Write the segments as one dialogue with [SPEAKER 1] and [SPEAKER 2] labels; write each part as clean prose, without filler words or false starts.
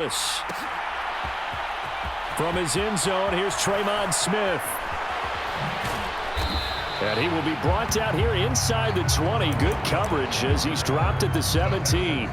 [SPEAKER 1] From his end zone, here's Tremon Smith. And he will be brought down here inside the 20. Good coverage as he's dropped at the 17.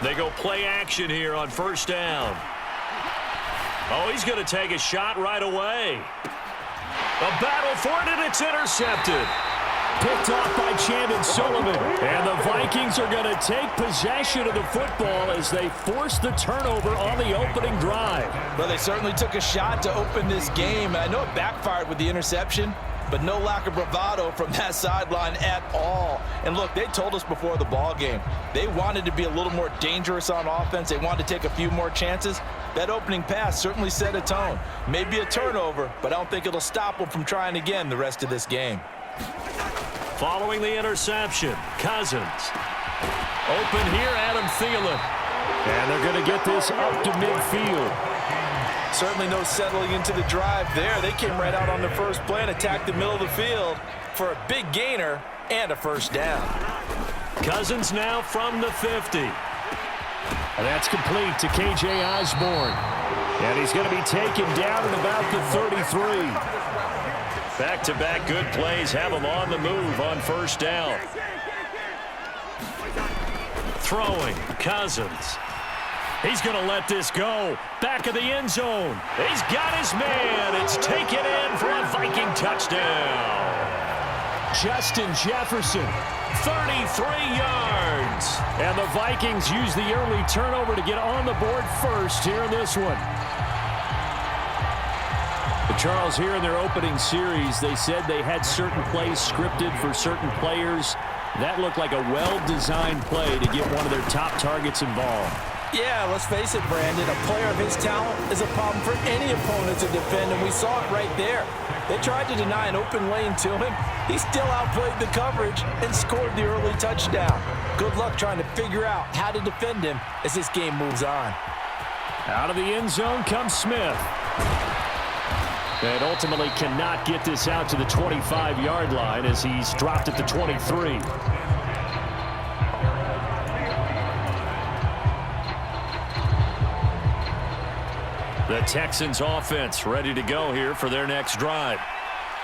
[SPEAKER 1] They go play action here on first down. Oh, he's going to take a shot right away. A battle for it, and it's intercepted. Picked off by Chandon Sullivan. And the Vikings are going to take possession of the football as they force the turnover on the opening drive.
[SPEAKER 2] Well, they certainly took a shot to open this game. I know it backfired with the interception, but no lack of bravado from that sideline at all. And look, they told us before the ball game, they wanted to be a little more dangerous on offense. They wanted to take a few more chances. That opening pass certainly set a tone. Maybe a turnover, but I don't think it'll stop them from trying again the rest of this game.
[SPEAKER 1] Following the interception, Cousins. Open here, Adam Thielen. And they're going to get this up to midfield.
[SPEAKER 2] Certainly no settling into the drive there. They came right out on the first play and attacked the middle of the field for a big gainer and a first down.
[SPEAKER 1] Cousins now from the 50. And that's complete to K.J. Osborne. And he's going to be taken down at about the 33. Back-to-back good plays have him on the move on first down. Throwing, Cousins. He's going to let this go. Back of the end zone. He's got his man. It's taken in for a Viking touchdown. Justin Jefferson, 33 yards. And the Vikings use the early turnover to get on the board first here in this one. But Charles, here in their opening series, they said they had certain plays scripted for certain players. That looked like a well-designed play to get one of their top targets involved.
[SPEAKER 2] Yeah, let's face it, Brandon. A player of his talent is a problem for any opponent to defend, and we saw it right there. They tried to deny an open lane to him. He still outplayed the coverage and scored the early touchdown. Good luck trying to figure out how to defend him as this game moves on.
[SPEAKER 1] Out of the end zone comes Smith. And ultimately cannot get this out to the 25-yard line as he's dropped at the 23. The Texans offense ready to go here for their next drive.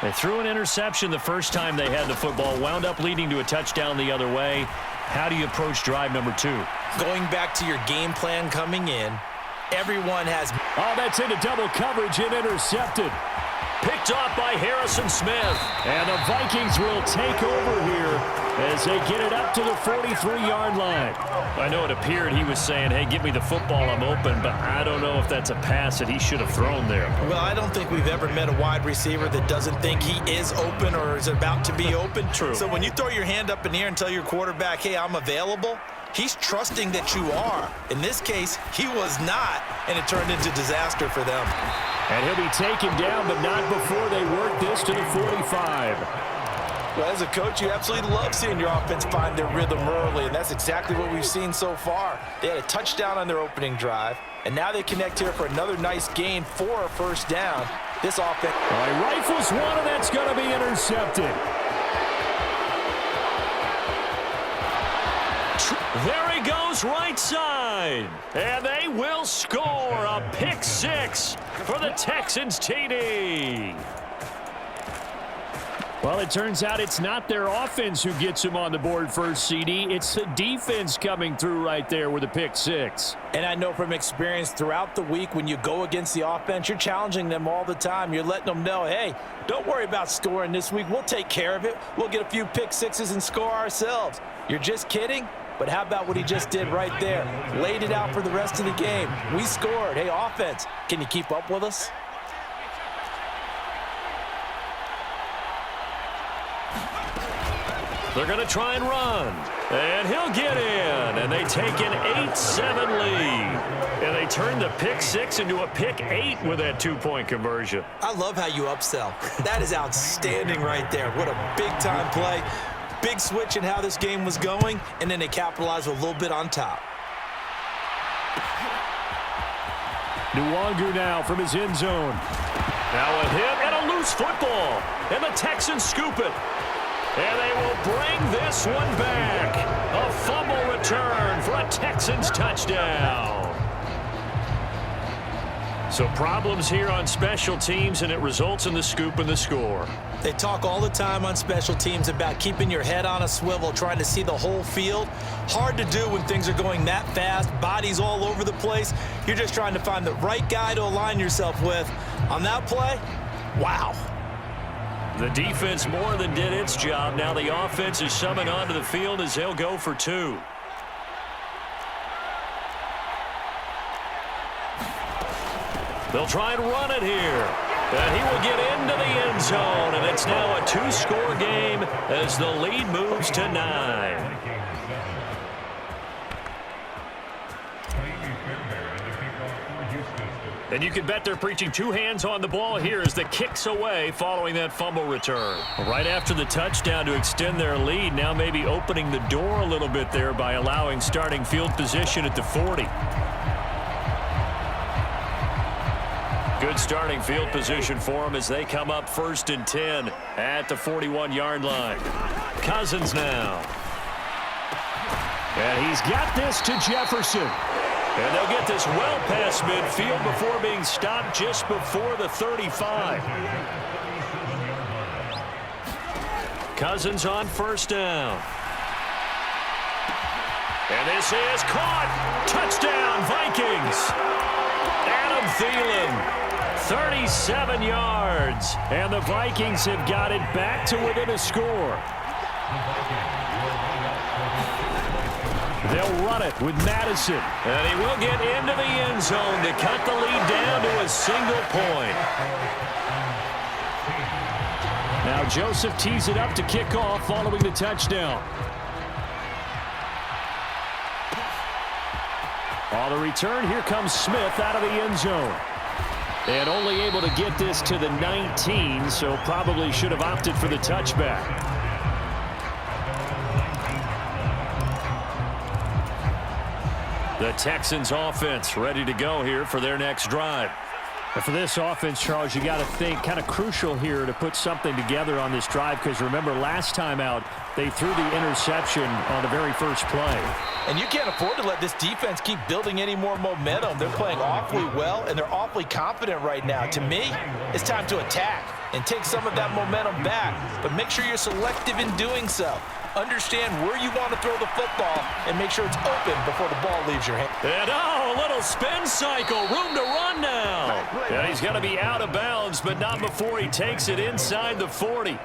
[SPEAKER 1] They threw an interception the first time they had the football, wound up leading to a touchdown the other way. How do you approach drive number 2?
[SPEAKER 2] Going back to your game plan coming in, everyone has...
[SPEAKER 1] Oh, that's into double coverage and intercepted. Picked off by Harrison Smith. And the Vikings will take over here as they get it up to the 43-yard line. I know it appeared he was saying, hey, give me the football, I'm open, but I don't know if that's a pass that he should have thrown there.
[SPEAKER 2] Well, I don't think we've ever met a wide receiver that doesn't think he is open or is about to be open.
[SPEAKER 1] True.
[SPEAKER 2] So when you throw your hand up in the air and tell your quarterback, hey, I'm available, he's trusting that you are. In this case, he was not, and it turned into disaster for them.
[SPEAKER 1] And he'll be taken down, but not before they work this to the 45.
[SPEAKER 2] Well, as a coach, you absolutely love seeing your offense find their rhythm early, and that's exactly what we've seen so far. They had a touchdown on their opening drive, and now they connect here for another nice gain for a first down. This offense...
[SPEAKER 1] Well, he rifles one, and that's going to be intercepted. There he goes right side. And they will score a pick 6 for the Texans TD. Well, it turns out it's not their offense who gets him on the board first, CD. It's the defense coming through right there with a pick 6.
[SPEAKER 2] And I know from experience throughout the week when you go against the offense, you're challenging them all the time. You're letting them know, hey, don't worry about scoring this week. We'll take care of it. We'll get a few pick 6s and score ourselves. You're just kidding? But how about what he just did right there? Laid it out for the rest of the game. We scored. Hey, offense, can you keep up with us?
[SPEAKER 1] They're going to try and run. And he'll get in. And they take an 8-7 lead. And they turn the pick 6 into a pick 8 with that 2-point conversion.
[SPEAKER 2] I love how you upsell. That is outstanding right there. What a big-time play. big switch in how this game was going, and then they capitalized with a little bit on top.
[SPEAKER 1] Nwangu now from his end zone. Now a hit and a loose football. And the Texans scoop it. And they will bring this one back. A fumble return for a Texans touchdown. So problems here on special teams, and it results in the scoop and the score.
[SPEAKER 2] They talk all the time on special teams about keeping your head on a swivel, trying to see the whole field. Hard to do when things are going that fast, bodies all over the place. You're just trying to find the right guy to align yourself with. On that play, wow.
[SPEAKER 1] The defense more than did its job. Now the offense is summoned onto the field as they'll go for two. They'll try and run it here. And he will get into the end zone. And it's now a two-score game as the lead moves to 9. And you can bet they're preaching two hands on the ball here as the kick's away following that fumble return. Right after the touchdown to extend their lead, now maybe opening the door a little bit there by allowing starting field position at the 40. Good starting field position for them as they come up 1st and 10 at the 41-yard line. Cousins now. And he's got this to Jefferson. And they'll get this well past midfield before being stopped just before the 35. Cousins on 1st down. And this is caught. Touchdown, Vikings. Adam Thielen, 37 yards. And the Vikings have got it back to within a score. They'll run it with Madison. And he will get into the end zone to cut the lead down to a single point. Now Joseph tees it up to kick off following the touchdown. On the return, here comes Smith out of the end zone. And only able to get this to the 19, so probably should have opted for the touchback. The Texans offense ready to go here for their next drive. And for this offense, Charles, you got to think kind of crucial here to put something together on this drive because remember last time out they threw the interception on the very first play.
[SPEAKER 2] And you can't afford to let this defense keep building any more momentum. They're playing awfully well, and they're awfully confident right now. To me, it's time to attack and take some of that momentum back. But make sure you're selective in doing so. Understand where you want to throw the football and make sure it's open before the ball leaves your hand.
[SPEAKER 1] And a little spin cycle. Room to run now. And he's going to be out of bounds, but not before he takes it inside the 40.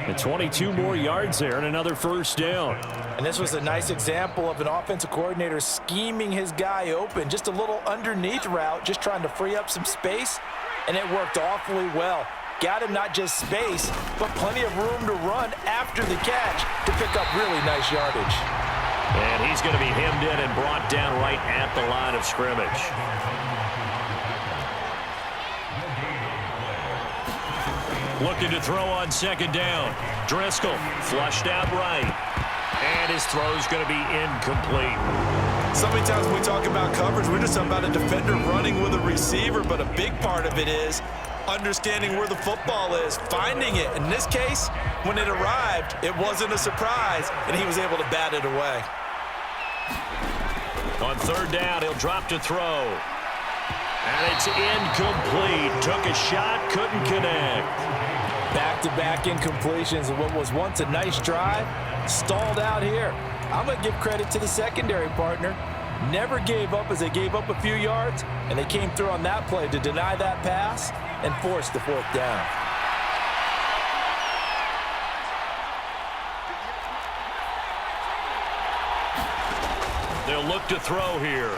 [SPEAKER 1] And 22 more yards there and another 1st down.
[SPEAKER 2] And this was a nice example of an offensive coordinator scheming his guy open. Just a little underneath route, just trying to free up some space, and it worked awfully well. Got him not just space, but plenty of room to run after the catch to pick up really nice yardage.
[SPEAKER 1] And he's going to be hemmed in and brought down right at the line of scrimmage. Looking to throw on 2nd down. Driscoll flushed out right. And his throw's going to be incomplete.
[SPEAKER 2] So many times when we talk about coverage, we're just talking about a defender running with a receiver, but a big part of it is understanding where the football is, finding it. In this case, when it arrived, it wasn't a surprise, and he was able to bat it away.
[SPEAKER 1] On 3rd down, he'll drop to throw. And it's incomplete. Took a shot, couldn't connect.
[SPEAKER 2] Back-to-back incompletions of what was once a nice drive, stalled out here. I'm going to give credit to the secondary partner. Never gave up as they gave up a few yards, and they came through on that play to deny that pass and force the 4th down.
[SPEAKER 1] They'll look to throw here.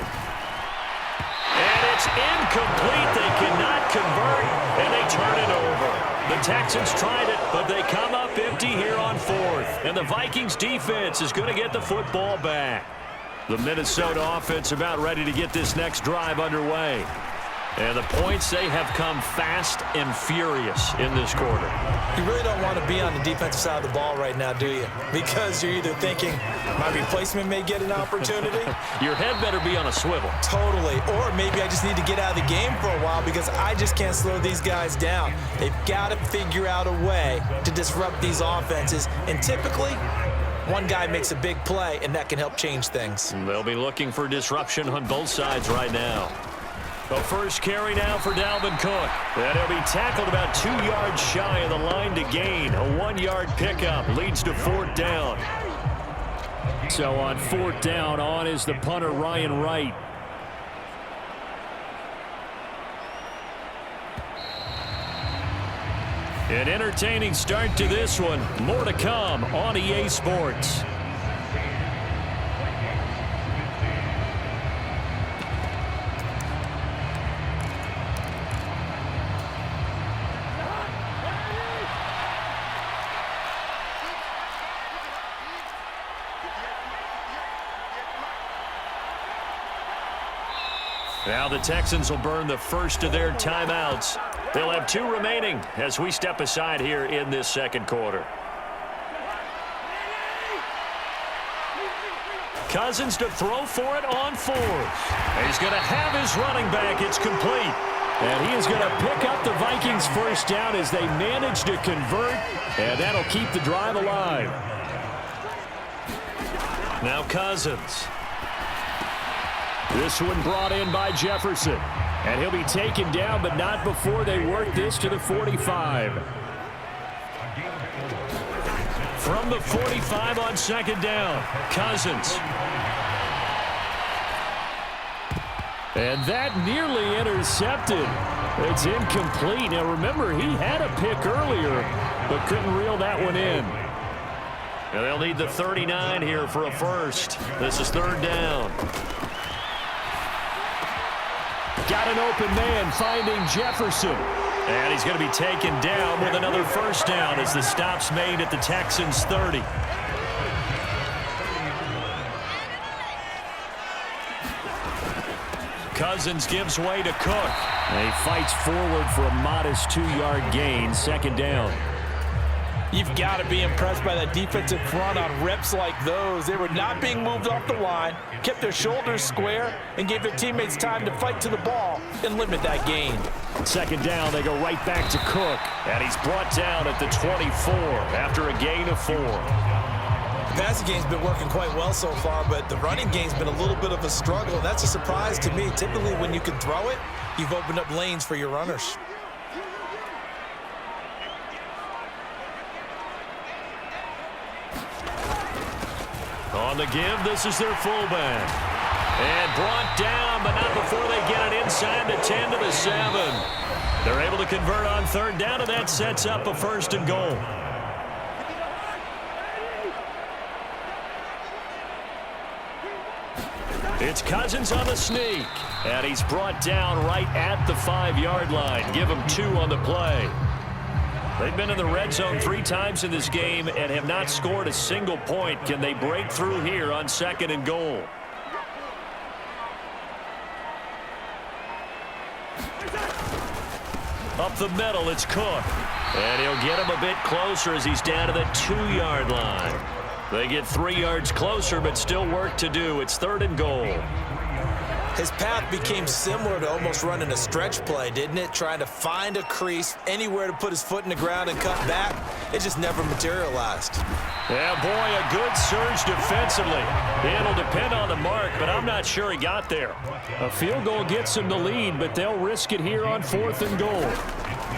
[SPEAKER 1] And it's incomplete. They cannot convert, and they turn it over. The Texans tried it, but they come up empty here on 4th. And the Vikings defense is going to get the football back. The Minnesota offense about ready to get this next drive underway. And the points, they have come fast and furious in this quarter.
[SPEAKER 3] You really don't want to be on the defensive side of the ball right now, do you? Because you're either thinking, my replacement may get an opportunity.
[SPEAKER 1] Your head better be on a swivel.
[SPEAKER 3] Totally. Or maybe I just need to get out of the game for a while because I just can't slow these guys down. They've got to figure out a way to disrupt these offenses. And typically, one guy makes a big play, and that can help change things.
[SPEAKER 1] They'll be looking for disruption on both sides right now. The first carry now for Dalvin Cook. And he'll be tackled about 2 yards shy of the line to gain. A 1-yard pickup leads to 4th down. So on 4th down, on is the punter, Ryan Wright. An entertaining start to this one. More to come on EA Sports. Now the Texans will burn the first of their timeouts. They'll have 2 remaining as we step aside here in this second quarter. Cousins to throw for it on 4th. He's going to have his running back. It's complete. And he is going to pick up the Vikings first down as they manage to convert. And that'll keep the drive alive. Now Cousins. This one brought in by Jefferson. And he'll be taken down, but not before they work this to the 45. From the 45 on 2nd down, Cousins. And that nearly intercepted. It's incomplete. Now remember, he had a pick earlier, but couldn't reel that one in. And they'll need the 39 here for a first. This is 3rd down. Got an open man finding Jefferson. And he's going to be taken down with another first down as the stop's made at the Texans' 30. Cousins gives way to Cook. And he fights forward for a modest 2-yard gain, 2nd down.
[SPEAKER 2] You've got to be impressed by that defensive front on reps like those. They were not being moved off the line, kept their shoulders square, and gave their teammates time to fight to the ball and limit that gain.
[SPEAKER 1] 2nd down, they go right back to Cook. And he's brought down at the 24 after a gain of 4.
[SPEAKER 3] The passing game's been working quite well so far, but the running game's been a little bit of a struggle. That's a surprise to me. Typically, when you can throw it, you've opened up lanes for your runners.
[SPEAKER 1] On the give, this is their fullback. And brought down, but not before they get it inside the 10 to the 7. They're able to convert on 3rd down, and that sets up a 1st and goal. It's Cousins on the sneak. And he's brought down right at the 5-yard line. Give him 2 on the play. They've been in the red zone 3 times in this game and have not scored a single point. Can they break through here on 2nd and goal? Up the middle, it's Cook. And he'll get him a bit closer as he's down to the 2-yard line. They get 3 yards closer, but still work to do. It's 3rd and goal.
[SPEAKER 3] His path became similar to almost running a stretch play, didn't it? Trying to find a crease, anywhere to put his foot in the ground and cut back. It just never materialized.
[SPEAKER 1] Yeah, boy, a good surge defensively. It'll depend on the mark, but I'm not sure he got there. A field goal gets him the lead, but they'll risk it here on 4th and goal.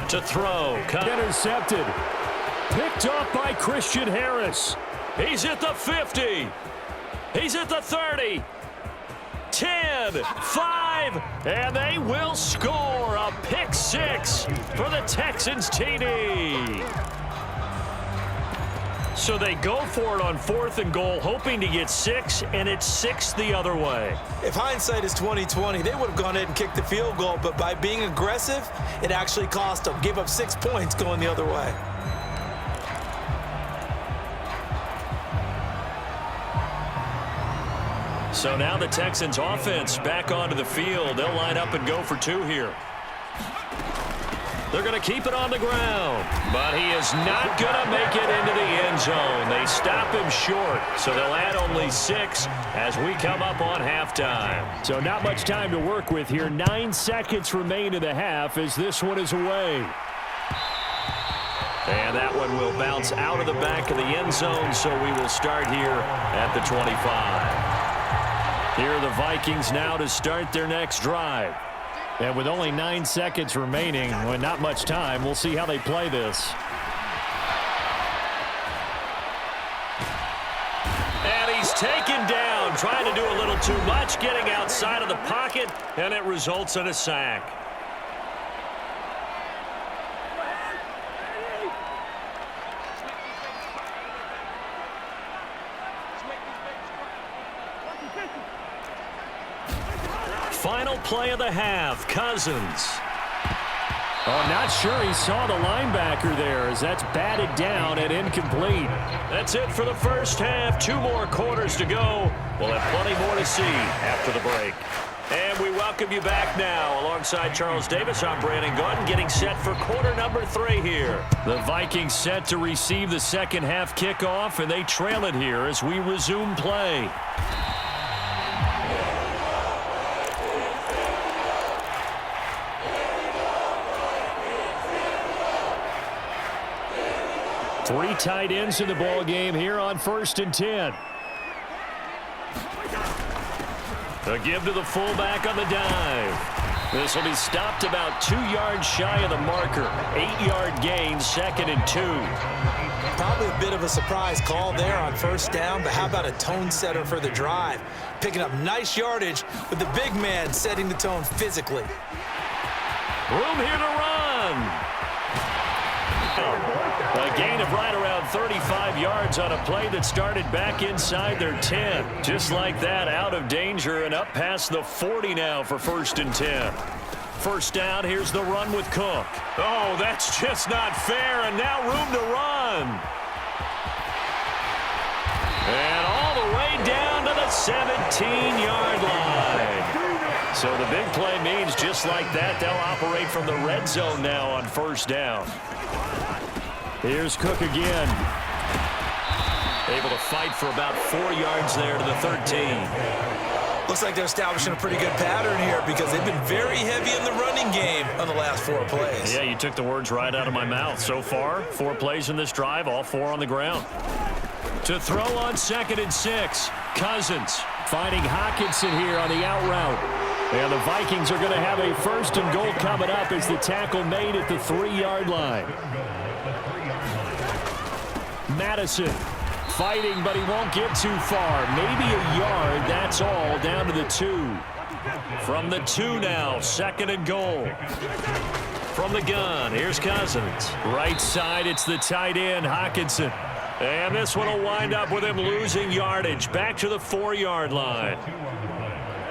[SPEAKER 1] To throw. Intercepted. Picked up by Christian Harris. He's at the 50. He's at the 30. 10, 5, and they will score a pick 6 for the Texans TD. So they go for it on 4th and goal, hoping to get 6, and it's 6 the other way.
[SPEAKER 3] If hindsight is 20/20, they would have gone ahead and kicked the field goal, but by being aggressive, it actually cost them. Gave up 6 points going the other way.
[SPEAKER 1] So now the Texans offense back onto the field. They'll line up and go for 2 here. They're going to keep it on the ground. But he is not going to make it into the end zone. They stop him short, so they'll add only 6 as we come up on halftime.
[SPEAKER 4] So not much time to work with here. 9 seconds remain in the half as this one is away.
[SPEAKER 1] And that one will bounce out of the back of the end zone, so we will start here at the 25.
[SPEAKER 4] Here are the Vikings now to start their next drive. And with only 9 seconds remaining, when not much time, we'll see how they play this.
[SPEAKER 1] And he's taken down, trying to do a little too much, getting outside of the pocket, and it results in a sack. Final play of the half, Cousins.
[SPEAKER 4] Oh, not sure he saw the linebacker there as that's batted down and incomplete.
[SPEAKER 1] That's it for the first half. 2 more quarters to go. We'll have plenty more to see after the break. And we welcome you back now. Alongside Charles Davis, I'm Brandon Gordon, getting set for quarter number 3 here.
[SPEAKER 4] The Vikings set to receive the second half kickoff, and they trail it here as we resume play. Three tight ends in the ball game here on 1st and 10.
[SPEAKER 1] A give to the fullback on the dive. This will be stopped about 2 yards shy of the marker. 8-yard gain, 2nd and 2.
[SPEAKER 3] Probably a bit of a surprise call there on 1st down, but how about a tone setter for the drive? Picking up nice yardage with the big man setting the tone physically.
[SPEAKER 1] Room here to run. A gain of right around 35 yards on a play that started back inside their 10. Just like that, out of danger and up past the 40 now for 1st and 10. First down, here's the run with Cook. Oh, that's just not fair, and now room to run. And all the way down to the 17-yard line. So the big play means just like that, they'll operate from the red zone now on 1st down.
[SPEAKER 4] Here's Cook again.
[SPEAKER 1] Able to fight for about 4 yards there to the 13.
[SPEAKER 3] Looks like they're establishing a pretty good pattern here because they've been very heavy in the running game on the last 4 plays.
[SPEAKER 1] Yeah, you took the words right out of my mouth. So far, 4 plays in this drive, all 4 on the ground. To throw on 2nd and 6, Cousins.
[SPEAKER 4] Finding Hockenson here on the out route. And the Vikings are going to have a 1st and goal coming up as the tackle made at the 3-yard line. Madison fighting, but he won't get too far. Maybe a yard, that's all, down to the 2. From the 2 now, 2nd and goal. From the gun, here's Cousins. Right side, it's the tight end, Hockenson.
[SPEAKER 1] And this one will wind up with him losing yardage. Back to the 4-yard line.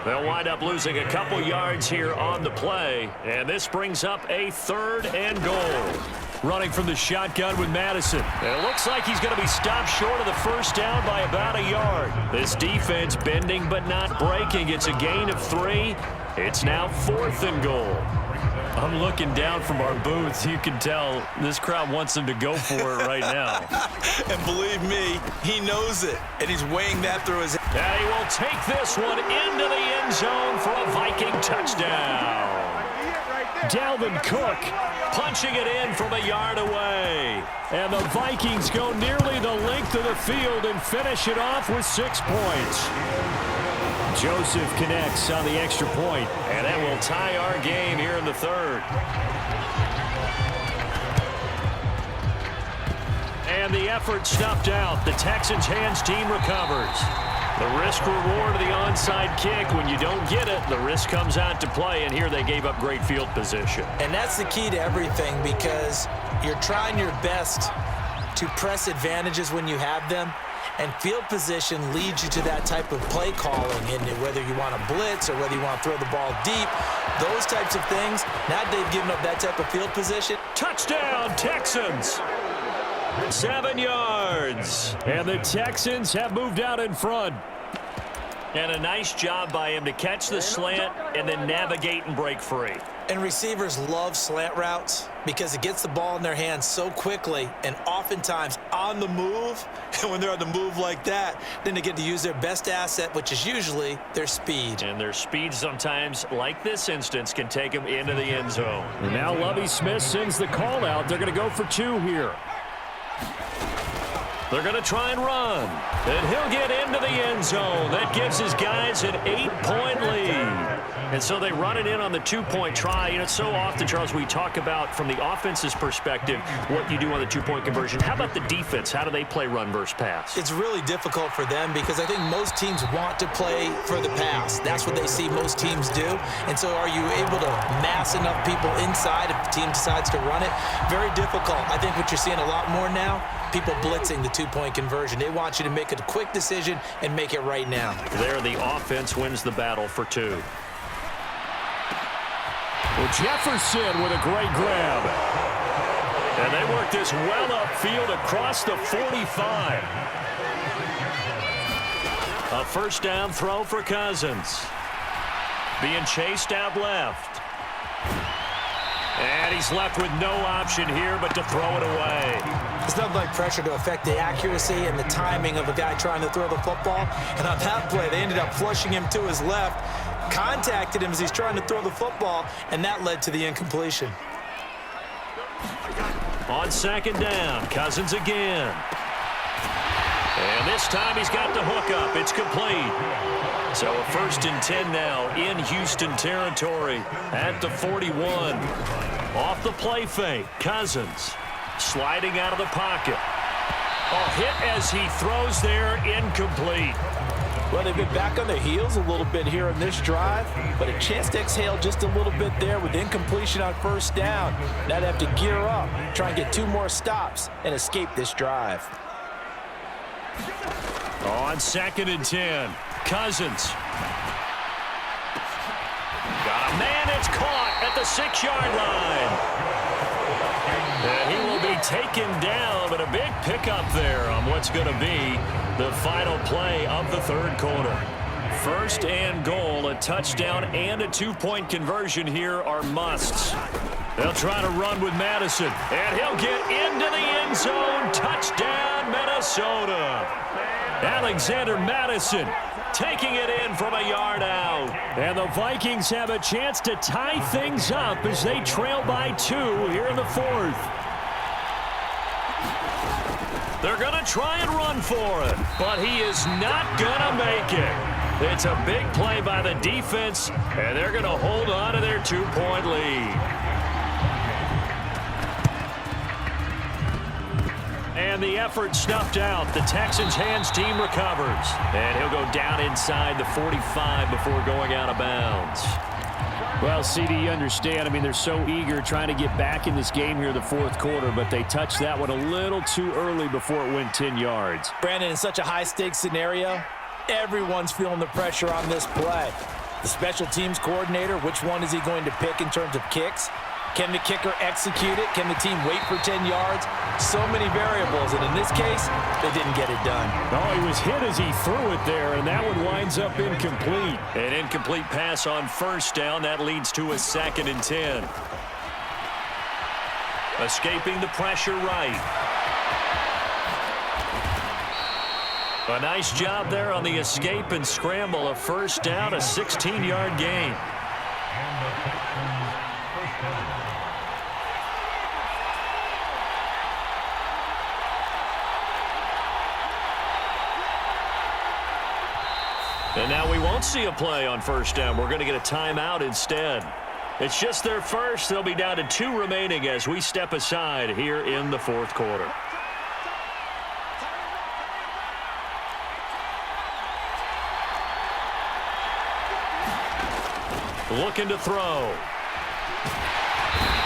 [SPEAKER 1] They'll wind up losing a couple yards here on the play. And this brings up a 3rd and goal.
[SPEAKER 4] Running from the shotgun with Madison.
[SPEAKER 1] It looks like he's going to be stopped short of the 1st down by about a yard. This defense bending but not breaking. It's a gain of 3. It's now 4th and goal.
[SPEAKER 4] I'm looking down from our booth. You can tell this crowd wants them to go for it right now.
[SPEAKER 3] And believe me, he knows it. And he's weighing that through his head.
[SPEAKER 1] And he will take this one into the end zone for a Viking touchdown.
[SPEAKER 4] Dalvin Cook
[SPEAKER 1] punching it in from a yard away.
[SPEAKER 4] And the Vikings go nearly the length of the field and finish it off with 6 points. Joseph connects on the extra point.
[SPEAKER 1] And that will tie our game here in the 3rd. And the effort snuffed out. The Texans' hands team recovers. The risk-reward of the onside kick. When you don't get it, the risk comes out to play, and here they gave up great field position.
[SPEAKER 3] And that's the key to everything because you're trying your best to press advantages when you have them, and field position leads you to that type of play calling, and whether you want to blitz or whether you want to throw the ball deep, those types of things. Now they've given up that type of field position.
[SPEAKER 1] Touchdown, Texans! 7 yards.
[SPEAKER 4] And the Texans have moved out in front.
[SPEAKER 1] And a nice job by him to catch the slant and then navigate and break free.
[SPEAKER 3] And receivers love slant routes because it gets the ball in their hands so quickly and oftentimes on the move. And when they're on the move like that, then they get to use their best asset, which is usually their speed.
[SPEAKER 1] And their speed sometimes, like this instance, can take them into the end zone.
[SPEAKER 4] And now Lovie Smith sends the call out. They're going to go for 2 here.
[SPEAKER 1] They're going to try and run. And he'll get into the end zone. That gives his guys an 8-point lead. And so they run it in on the 2-point try. You know, so often, Charles, we talk about from the offense's perspective what you do on the 2-point conversion. How about the defense? How do they play run versus pass?
[SPEAKER 3] It's really difficult for them because I think most teams want to play for the pass. That's what they see most teams do. And so are you able to mass enough people inside if the team decides to run it? Very difficult. I think what you're seeing a lot more now, people blitzing the 2-point conversion. They want you to make a quick decision and make it right now.
[SPEAKER 1] There, the offense wins the battle for 2.
[SPEAKER 4] Well, Jefferson with a great grab.
[SPEAKER 1] And they work this well upfield across the 45. A first down throw for Cousins. Being chased out left. And he's left with no option here but to throw it away.
[SPEAKER 3] It's nothing like pressure to affect the accuracy and the timing of a guy trying to throw the football. And on that play, they ended up flushing him to his left, contacted him as he's trying to throw the football, and that led to the incompletion.
[SPEAKER 1] On second down, Cousins again. And this time he's got the hook up. It's complete. So a 1st and 10 now in Houston territory at the 41. Off the play fake, Cousins sliding out of the pocket. A hit as he throws there, incomplete.
[SPEAKER 2] Well, they've been back on their heels a little bit here in this drive, but a chance to exhale just a little bit there with incompletion on first down. Now they have to gear up, try and get 2 more stops, and escape this drive.
[SPEAKER 1] On 2nd and 10, Cousins. Got a man, it's caught at the 6-yard line. And he will be taken down, but a big pickup there on what's going to be the final play of the 3rd quarter. 1st and goal, a touchdown and a 2-point conversion here are musts. They'll try to run with Madison, and he'll get into the end zone. Touchdown, Minnesota. Alexander Madison taking it in from a yard out.
[SPEAKER 4] And the Vikings have a chance to tie things up as they trail by 2 here in the 4th.
[SPEAKER 1] They're going to try and run for it, but he is not going to make it. It's a big play by the defense, and they're going to hold on to their 2-point lead. And the effort snuffed out. The Texans' hands team recovers. And he'll go down inside the 45 before going out of bounds.
[SPEAKER 4] Well, CD, you understand. I mean, they're so eager trying to get back in this game here in the 4th quarter, but they touched that one a little too early before it went 10 yards.
[SPEAKER 2] Brandon, in such a high-stakes scenario, everyone's feeling the pressure on this play. The special teams coordinator, which one is he going to pick in terms of kicks? Can the kicker execute it? Can the team wait for 10 yards? So many variables, and in this case, they didn't get it done.
[SPEAKER 4] Oh, he was hit as he threw it there, and that one winds up incomplete.
[SPEAKER 1] An incomplete pass on first down. That leads to a 2nd and 10. Escaping the pressure right. A nice job there on the escape and scramble. A first down, a 16-yard gain. And now we won't see a play on first down. We're going to get a timeout instead. It's just their first. They'll be down to 2 remaining as we step aside here in the 4th quarter. Looking to throw.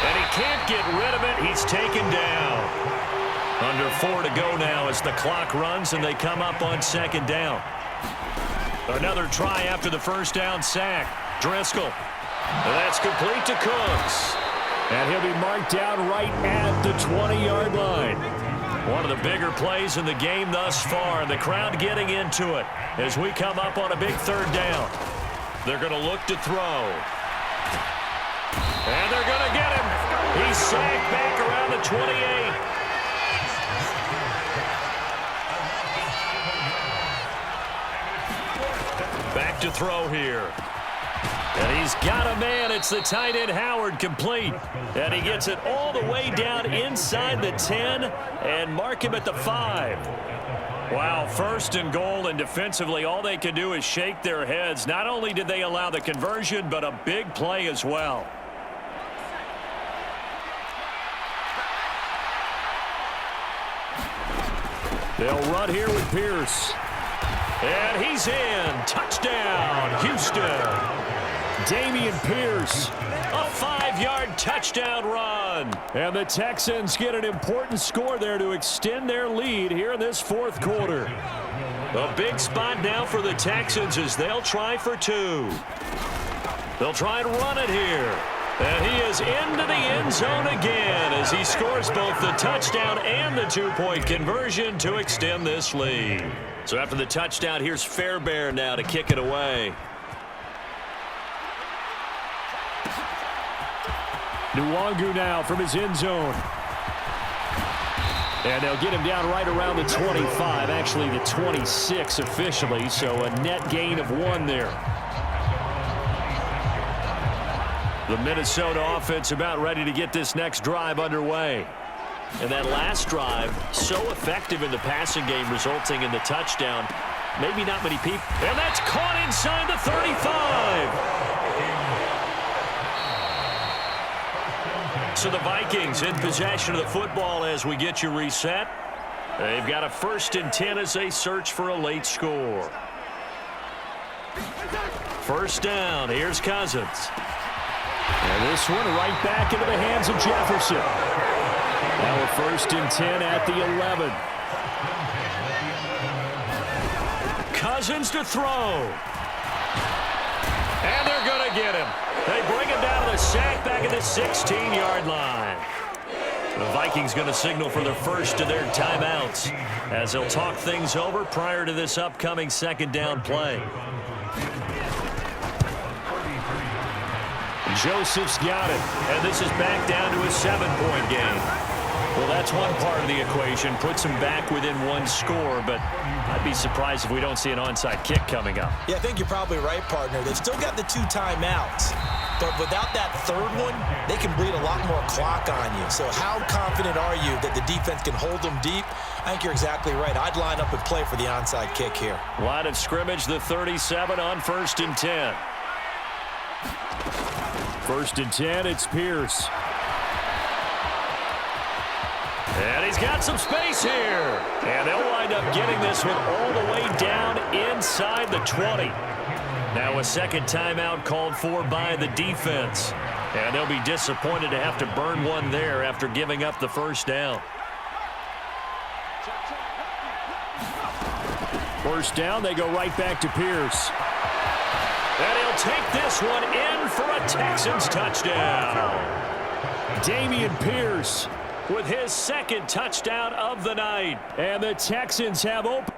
[SPEAKER 1] And he can't get rid of it. He's taken down. Under 4 to go now as the clock runs and they come up on 2nd down. Another try after the first down sack. Driscoll. That's complete to Cooks.
[SPEAKER 4] And he'll be marked down right at the 20-yard line.
[SPEAKER 1] One of the bigger plays in the game thus far, and the crowd getting into it as we come up on a big third down. They're going to look to throw. And they're going to get him. He's sacked back around the 28. Back to throw here. And he's got a man. It's the tight end Howard, complete. And he gets it all the way down inside the 10 and mark him at the 5. Wow, first and goal, and defensively all they can do is shake their heads. Not only did they allow the conversion, but a big play as well. They'll run here with Pierce. And he's in. Touchdown, Houston. Dameon Pierce, a 5-yard touchdown run. And the Texans get an important score there to extend their lead here in this fourth quarter. A big spot now for the Texans as they'll try for 2. They'll try and run it here. And he is into the end zone again as he scores both the touchdown and the 2-point conversion to extend this lead. So after the touchdown, here's Fairbairn now to kick it away. Nwangu now from his end zone. And they'll get him down right around the 25, actually the 26 officially, so a net gain of 1 there. The Minnesota offense about ready to get this next drive underway. And that last drive, so effective in the passing game, resulting in the touchdown. Maybe not many people. And that's caught inside the 35. So the Vikings in possession of the football as we get you reset. They've got a 1st and 10 as they search for a late score. First down, here's Cousins. And this one right back into the hands of Jefferson. Now a 1st and 10 at the 11. Cousins to throw. And they're going to get him. They bring him down to the sack back at the 16-yard line. The Vikings going to signal for their first of their timeouts as they'll talk things over prior to this upcoming second down play. Joseph's got it, and this is back down to a 7-point game. Well, that's one part of the equation, puts them back within 1 score, but I'd be surprised if we don't see an onside kick coming up.
[SPEAKER 3] Yeah, I think you're probably right, partner. They've still got the 2 timeouts, but without that 3rd one, they can bleed a lot more clock on you. So how confident are you that the defense can hold them deep? I think you're exactly right. I'd line up and play for the onside kick here.
[SPEAKER 1] Line of scrimmage, the 37 on 1st and 10. 1st and 10, it's Pierce. And he's got some space here. And they'll wind up getting this one all the way down inside the 20. Now a second timeout called for by the defense. And they'll be disappointed to have to burn one there after giving up the first down. First down, they go right back to Pierce. And he'll take this one in for a Texans touchdown. Dameon Pierce with his 2nd touchdown of the night. And the Texans have opened.